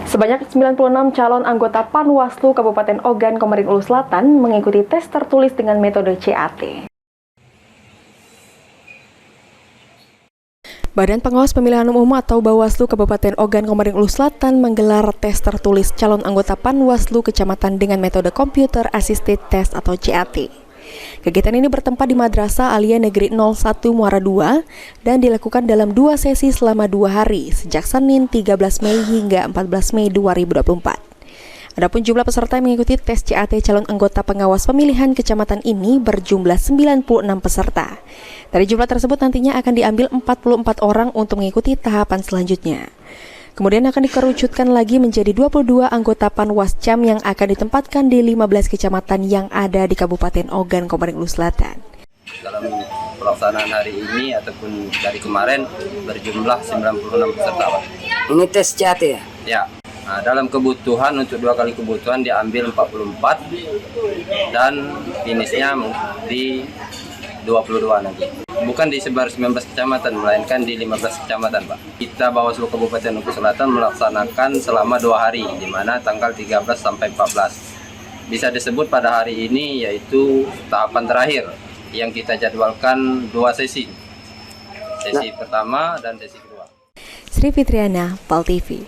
Sebanyak 96 calon anggota Panwaslu Kabupaten Ogan, Komering Ulu Selatan mengikuti tes tertulis dengan metode CAT. Badan Pengawas Pemilihan Umum atau Bawaslu Kabupaten Ogan, Komering Ulu Selatan menggelar tes tertulis calon anggota Panwaslu Kecamatan dengan metode Computer Assisted Test atau CAT. Kegiatan ini bertempat di Madrasah Aliyah Negeri 01 Muara II dan dilakukan dalam 2 sesi selama 2 hari, sejak Senin 13 Mei hingga 14 Mei 2024. Adapun jumlah peserta yang mengikuti tes CAT calon anggota pengawas pemilihan kecamatan ini berjumlah 96 peserta. Dari jumlah tersebut nantinya akan diambil 44 orang untuk mengikuti tahapan selanjutnya. Kemudian akan dikerucutkan lagi menjadi 22 anggota Panwascam yang akan ditempatkan di 15 kecamatan yang ada di Kabupaten Ogan, Komering Ulu Selatan. Dalam pelaksanaan hari ini ataupun dari kemarin berjumlah 96 peserta. Ini tes CAT ya? Ya. Nah, dalam kebutuhan untuk 2 kali kebutuhan diambil 44 dan finishnya di 22 nanti. Bukan disebar 19 kecamatan, melainkan di 15 kecamatan, Pak. Kita Bawaslu Kabupaten Ogan Selatan melaksanakan selama 2 hari, di mana tanggal 13 sampai 14. Bisa disebut pada hari ini yaitu tahapan terakhir yang kita jadwalkan 2 sesi. Sesi pertama dan sesi kedua. Sri Fitriana, PAL TV.